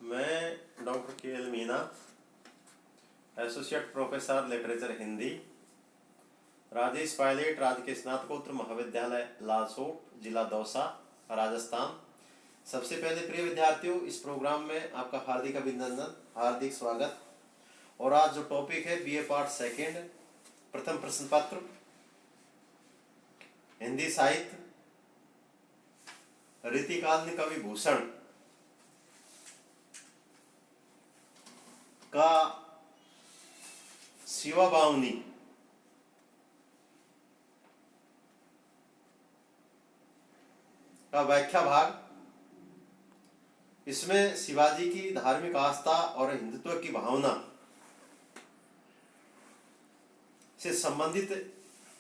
मैं डॉक्टर के L Meena, associate professor literature Hindi, Rajesh Pilot राजकीय स्नातकोत्तर महाविद्यालय लालसोट, जिला दौसा, राजस्थान। सबसे पहले प्रिय विद्यार्थियों, इस प्रोग्राम में आपका हार्दिक अभिनंदन, हार्दिक स्वागत। और आज जो टॉपिक है बीए पार्ट सेकेंड, प्रथम प्रश्न पत्र, हिंदी साहित्य, रीतिकालीन कवि भूषण का शिवा बावनी का व्याख्या भाग। इसमें शिवाजी की धार्मिक आस्था और हिंदुत्व की भावना से संबंधित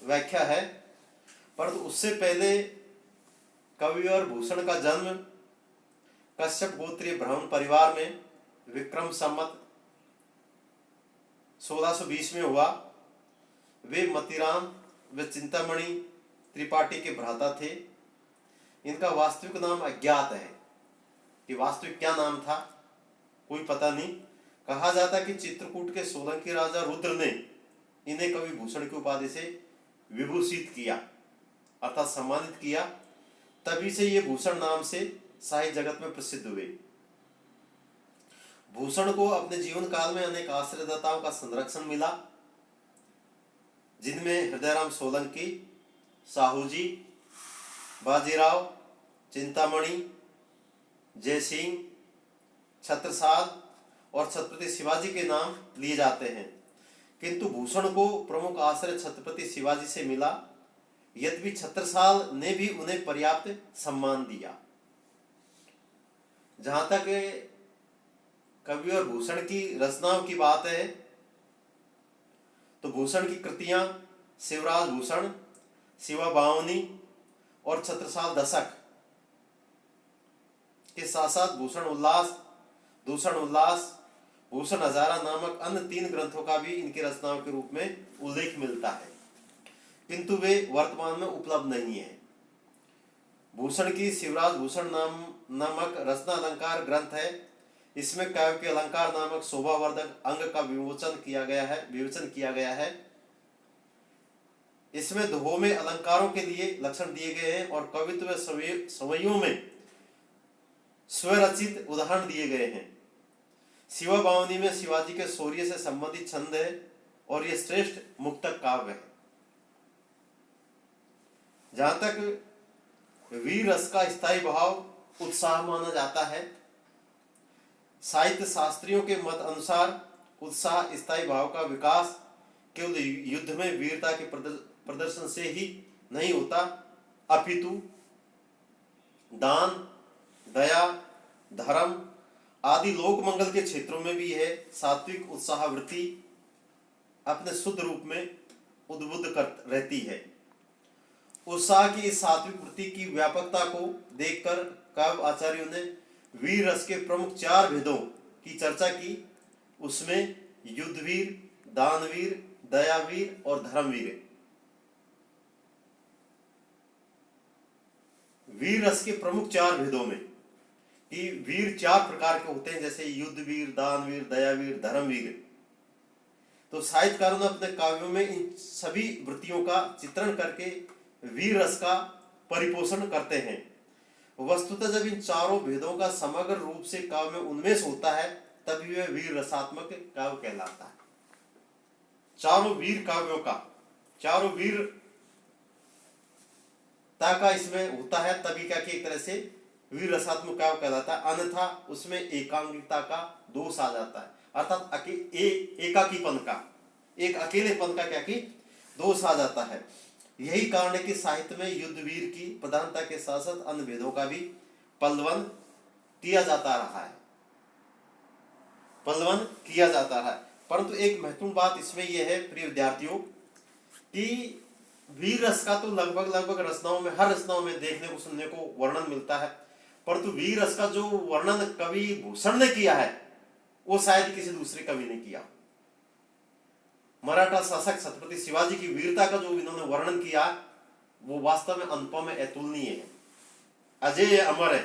व्याख्या है। परंतु उससे पहले कवि और भूषण का जन्म कश्यप गोत्रीय ब्राह्मण परिवार में विक्रम संवत 1620 में हुआ। वे मतीराम व चिंतामणि त्रिपाठी के भ्राता थे। इनका वास्तविक नाम अज्ञात है कि वास्तविक क्या नाम था, कोई पता नहीं। कहा जाता कि चित्रकूट के सोलंकी राजा रुद्र ने इन्हें कवि भूषण की उपाधि से विभूषित किया, अर्थात सम्मानित किया। तभी से ये भूषण नाम से साहित्य जगत में प्रसिद्ध हुए। भूषण को अपने जीवन काल में अनेक आश्रयदाताओं का संरक्षण मिला, जिनमें हृदयराम सोलंकी, साहूजी, बाजीराव, चिंतामणि, जयसिंह, छत्रसाल और छत्रपति शिवाजी के नाम लिए जाते हैं। किंतु भूषण को प्रमुख आश्रय छत्रपति शिवाजी से मिला, यद्यपि छत्रसाल ने भी उन्हें पर्याप्त सम्मान दिया। जहां तक कवि और भूषण की रचनाओं की बात है, तो भूषण की कृतियां शिवराज भूषण, शिवा बावनी और छत्रसाल दशक के साथ साथ भूषण उल्लास, दूषण उल्लास, भूषण हजारा नामक अन्य 3 ग्रंथों का भी इनकी रचनाओं के रूप में उल्लेख मिलता है, किंतु वे वर्तमान में उपलब्ध नहीं है। भूषण की शिवराज भूषण नामक रचना अलंकार ग्रंथ है। इसमें काव्य के अलंकार नामक शोभावर्धक अंग का विमोचन किया गया है। इसमें दोहों में अलंकारों के लिए लक्षण दिए गए हैं और कवित्व व सवैयों में स्वरचित उदाहरण दिए गए हैं। शिवा बावनी में शिवाजी के शौर्य से संबंधित छंद है और यह श्रेष्ठ मुक्तक काव्य है। जहां तक वीर रस का स्थायी भाव उत्साह माना जाता है, साहित्य शास्त्रियों के मत अनुसार उत्साह स्थायी भाव का विकास केवल युद्ध में वीरता के प्रदर्शन से ही नहीं होता, अपितु दान, दया, धर्म आदि लोक मंगल के क्षेत्रों में भी यह सात्विक उत्साह वृत्ति अपने शुद्ध रूप में उद्बुद्ध कर रहती है। उत्साह की इस सात्विक वृत्ति की व्यापकता को देखकर काव्य आचार्यों ने वीर रस के प्रमुख 4 भेदों की चर्चा की। उसमें युद्धवीर, दानवीर, दयावीर और धर्मवीर। वीर रस के प्रमुख 4 भेदों में कि वीर 4 प्रकार के होते हैं, जैसे युद्धवीर, दानवीर, दयावीर, धर्मवीर। तो साहित्यकारों ने अपने काव्यों में इन सभी वृत्तियों का चित्रण करके वीर रस का परिपोषण करते हैं। वस्तुतः जब इन 4 भेदों का समग्र रूप से काव्य में उन्मेष होता है, तभी वह वीर रसात्मक काव्य कहलाता है। चारों वीर काव्यों का, चारों वीरता का इसमें होता है, तभी क्या कि एक तरह से वीर रसात्मक काव्य कहलाता है। अन्यथा उसमें एकांगिकता का दोष आ जाता है, अर्थात एकाकीपन का, एक अकेलेपन का क्या कि दोष आ जाता है। यही कारण है कि साहित्य में युद्धवीर की प्रधानता के साथ साथ अन्य भेदों का भी पल्लवन किया जाता रहा है, परंतु एक महत्वपूर्ण बात इसमें यह है प्रिय विद्यार्थियों कि वीर रस का तो लगभग रचनाओं में, हर रचनाओं में देखने को सुनने को वर्णन मिलता है, परंतु वीर रस का जो वर्णन कवि भूषण ने किया है वो शायद किसी दूसरे कवि ने किया। मराठा शासक छत्रपति शिवाजी की वीरता का जो इन्होंने वर्णन किया वो वास्तव में अनुपम है, अतुलनीय है, अजय अमर है।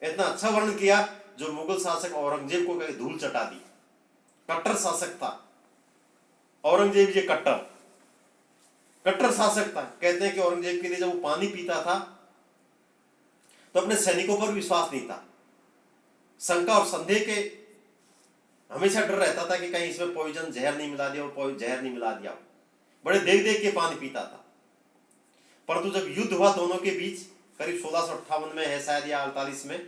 इतना अच्छा वर्णन किया जो मुगल शासक औरंगजेब को धूल चटा दी। कट्टर शासक था औरंगजेब, ये कट्टर शासक था। कहते हैं कि औरंगजेब के लिए जब वो पानी पीता था तो अपने सैनिकों पर विश्वास नहीं था, शंका और संदेह के हमेशा डर रहता था कि कहीं इसमें पॉइजन जहर नहीं मिला दिया और जहर नहीं मिला दिया। बड़े देख देख के पानी पीता था। परंतु जब युद्ध हुआ दोनों के बीच, करीब 1658 में है शायद या 48 में,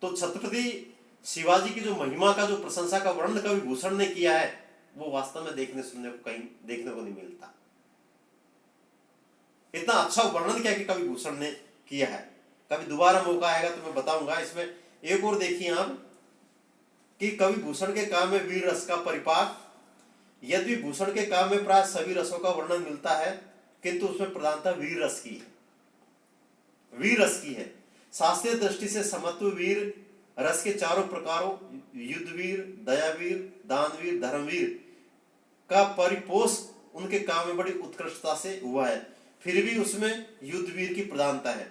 तो छत्रपति शिवाजी की जो महिमा का, जो प्रशंसा का वर्णन कवि भूषण ने किया है, वो वास्तव में देखने सुनने को कहीं देखने को नहीं मिलता। इतना अच्छा वर्णन क्या कि कवि भूषण ने किया है। कभी दोबारा मौका आएगा तो मैं बताऊंगा। इसमें एक और देखिए आप कि कवि भूषण के काव्य में वीर रस का परिपाक, यद्यपि भूषण के काव्य में प्राय सभी रसों का वर्णन मिलता है, किंतु उसमें प्रधानता वीर रस की है। वीर रस की है। शास्त्रीय दृष्टि से समत्व वीर रस के चारों प्रकारों, युद्धवीर, दयावीर, दानवीर, धर्मवीर का परिपोष उनके काव्य में बड़ी उत्कृष्टता से हुआ है। फिर भी उसमें युद्धवीर की प्रधानता है।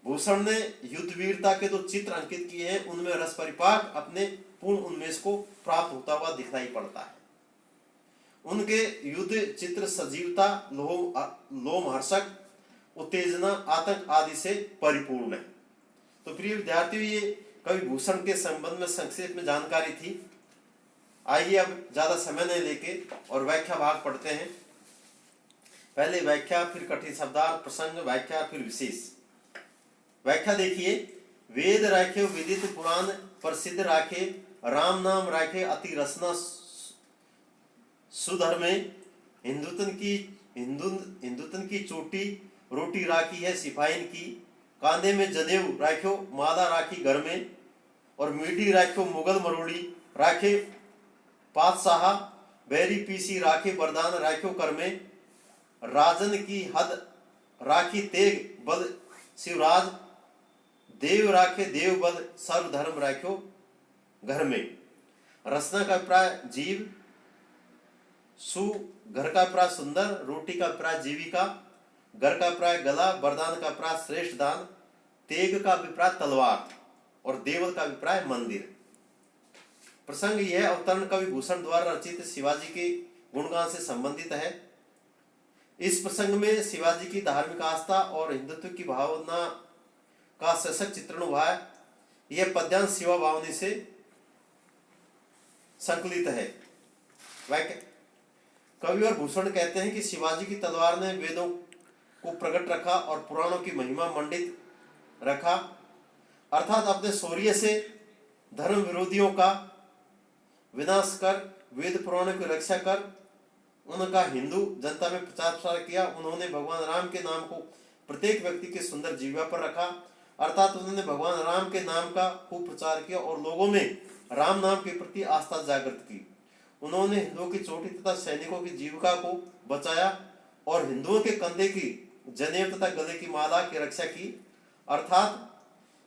भूषण ने युद्धवीरता के जो चित्र अंकित किए हैं उनमें रस परिपाक अपने पूर्ण उन्मेष को प्राप्त होता हुआ दिखाई पड़ता है। उनके युद्ध चित्र सजीवता, लोमहर्षक, उत्तेजना, आतंक आदि से परिपूर्ण है। तो प्रिय विद्यार्थियों, ये कवि भूषण के संबंध में संक्षेप में जानकारी थी। आइए अब ज्यादा समय नहीं लेके और व्याख्या भाग पढ़ते हैं। पहले व्याख्या, फिर कठिन शब्दार्थ, प्रसंग, व्याख्या, फिर विशेष। व्याख्या देखिए, वेद राखे विदित पुराण प्रसिद्ध राखे, राम नाम राखे अति रसना सुधर्मे, हिंदुतन की चोटी रोटी राखी है सिपाहीन की, कांधे में जनेऊ राख्यो माला राखी घर में, और मीठी राख्यो मुगल मरोड़ी राखे पातशाह, बैरी पीसी राखे वरदान राख्यो कर में, राजन की हद राखी तेग बल शिवराज, देव राखे देव बल सर्वधर्म राख्यो घर में। रसना का अभिप्राय जीव, सु घर का अभिप्राय सुंदर, रोटी का अभिप्राय जीविका, घर का अभिप्राय गला, वरदान का अभिप्राय श्रेष्ठ दान, तेग का अभिप्राय तलवार, और देवल का अभिप्राय मंदिर। प्रसंग यह अवतरण कवि भूषण द्वारा रचित शिवाजी के गुणगान से संबंधित है। इस प्रसंग में शिवाजी की धार्मिक आस्था और हिंदुत्व की भावना का सशक्त चित्रण हुआ है। यह पद्यांश शिवा भावनी से संकलित है। कवि और भूषण कहते हैं कि शिवाजी की तलवार ने वेदों को प्रकट रखा और पुराणों की महिमा मंडित रखा, अर्थात अपने शौर्य से धर्म विरोधियों का विनाश कर, वेद पुराणों की रक्षा कर, उनका हिंदू जनता में प्रचार प्रसार किया। उन्होंने भगवान राम के नाम को प्रत्येक व्यक्ति के सुंदर जीवा पर रखा, अर्थात उन्होंने भगवान राम के नाम का खूब प्रचार किया और लोगों में राम नाम के प्रति आस्था जागृत की। उन्होंने हिंदुओं की चोटी तथा सैनिकों की जीविका को बचाया और हिंदुओं के कंधे की जनेऊ तथा गले की माला की रक्षा की, अर्थात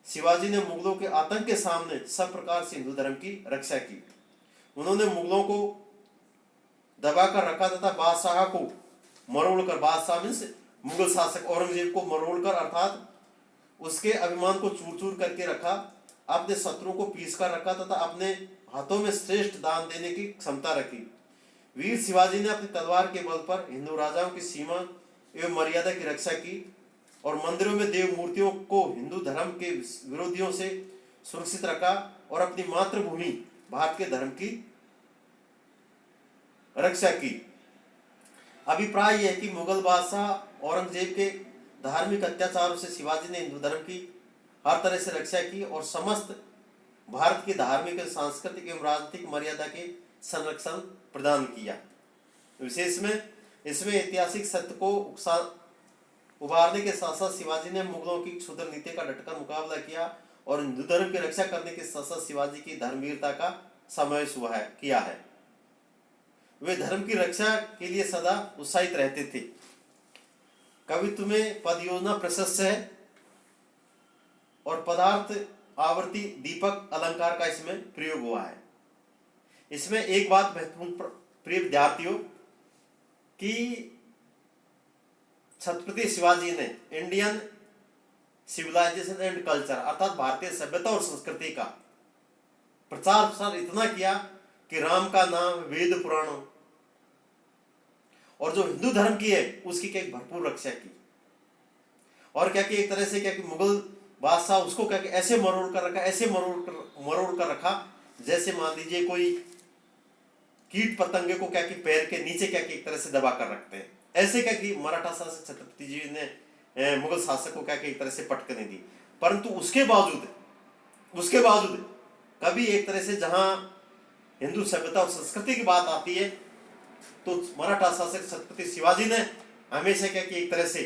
शिवाजी ने मुगलों के आतंक के सामने सब प्रकार से हिंदू धर्म की रक्षा की। उन्होंने मुगलों को दबाकर रखा तथा बादशाह को मरोड़कर, बादशाह मीन्स मुगल शासक औरंगजेब को मरोड़कर अर्थात उसके अभिमान को चूर चूर करके रखा, अपने शत्रुओं को पीस कर रखा तथा अपने हाथों में श्रेष्ठ दान देने की क्षमता रखी। वीर शिवाजी ने अपनी तलवार के बल पर हिंदू राजाओं की सीमा एवं मर्यादा की रक्षा की और मंदिरों में देव मूर्तियों को हिंदू धर्म के विरोधियों से सुरक्षित रखा और अपनी मातृभूमि भारत के धर्म की रक्षा की। अभिप्राय यह है कि मुगल बादशाह औरंगजेब के धार्मिक अत्याचारों से शिवाजी ने हिंदू धर्म की हर तरह से रक्षा की और समस्त भारत की धार्मिक, सांस्कृतिक एवं राजनीतिक मर्यादा के संरक्षण प्रदान किया। विशेष में इसमें ऐतिहासिक सत्य को उभारने के साथ साथ शिवाजी ने मुगलों की क्षुद्र नीति का डटकर मुकाबला किया और हिंदू धर्म की रक्षा करने के साथ साथ शिवाजी की धर्मवीरता का समावेश हुआ है, किया है। वे धर्म की रक्षा के लिए सदा उत्साहित रहते थे। कवित्व में पद योजना प्रशस्त है और पदार्थ आवर्ती दीपक अलंकार का इसमें प्रयोग हुआ है। इसमें एक बात महत्वपूर्ण प्रिय विद्यार्थियों कि छत्रपति शिवाजी ने इंडियन सिविलाइजेशन एंड कल्चर अर्थात भारतीय सभ्यता और संस्कृति का प्रचार प्रसार इतना किया कि राम का नाम वेद पुराणों और जो हिंदू धर्म की है उसकी क्या भरपूर रक्षा की। और क्या कि एक तरह से क्या कि मुगल बादशाह उसको क्या कि ऐसे मरोड़ कर रखा, ऐसे मरोड़ कर रखा जैसे मान लीजिए कोई कीट पतंगे को क्या कि पैर के नीचे क्या कि एक तरह से दबा कर रखते हैं। ऐसे क्या कि मराठा शासक छत्रपति जी ने मुगल शासक को क्या कि एक तरह से पटकने दी। परंतु उसके बावजूद कभी एक तरह से जहां हिंदू सभ्यता और संस्कृति की बात आती है तो मराठा शासक छत्रपति शिवाजी ने हमेशा क्या कि एक तरह से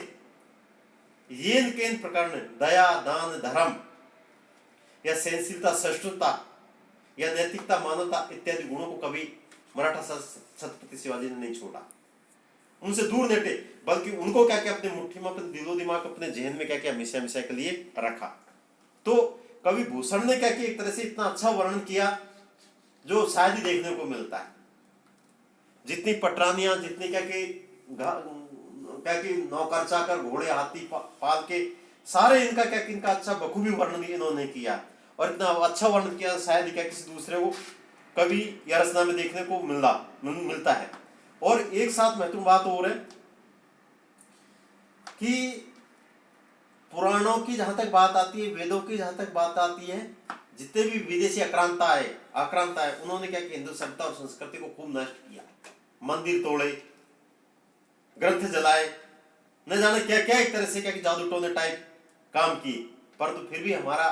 येन केन प्रकरण दया दान धर्म या सहनशीलता सहिष्णुता या नैतिकता मानवता इत्यादि गुणों को कभी मराठा शासक छत्रपति शिवाजी ने नहीं छोड़ा, उनसे दूर नहीं हटे, बल्कि उनको क्या क्या अपने मुट्ठी में, अपने दिलो दिमाग, अपने जहन में क्या क्या हमेशा हमेशा के लिए रखा। तो कवि भूषण ने क्या कि एक तरह से इतना अच्छा वर्णन किया जो शायद ही देखने को मिलता है। जितनी पटरानियां, जितनी क्या कि नौकर चाकर, घोड़े हाथी पाल के सारे इनका क्या कि इनका अच्छा बखूबी वर्णन इन्होंने किया और इतना अच्छा वर्णन किया शायद क्या किसी दूसरे को कवि या रचना में देखने को मिलता है। और एक साथ महत्वपूर्ण बात और है कि पुराणों की जहां तक बात आती है, वेदों की जहां तक बात आती है, जितने भी विदेशी आक्रांता है उन्होंने क्या कि हिंदू सभ्यता और संस्कृति को खूब नष्ट किया, मंदिर तोड़े, ग्रंथ जलाए, न जाने क्या क्या एक तरह से क्या कि जादू टोने टाइप काम किए। परंतु फिर भी हमारा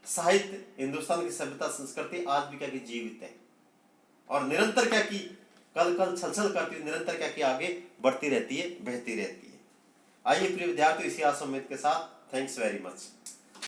साहित्य, हिंदुस्तान की सभ्यता संस्कृति आज भी क्या कि जीवित है और निरंतर क्या कि कल छल करती हुई निरंतर क्या कि आगे बढ़ती रहती है, बहती रहती है। आइए प्रिय विद्यार्थियों, इसी आशा उम्मीद के साथ थैंक्स वेरी मच।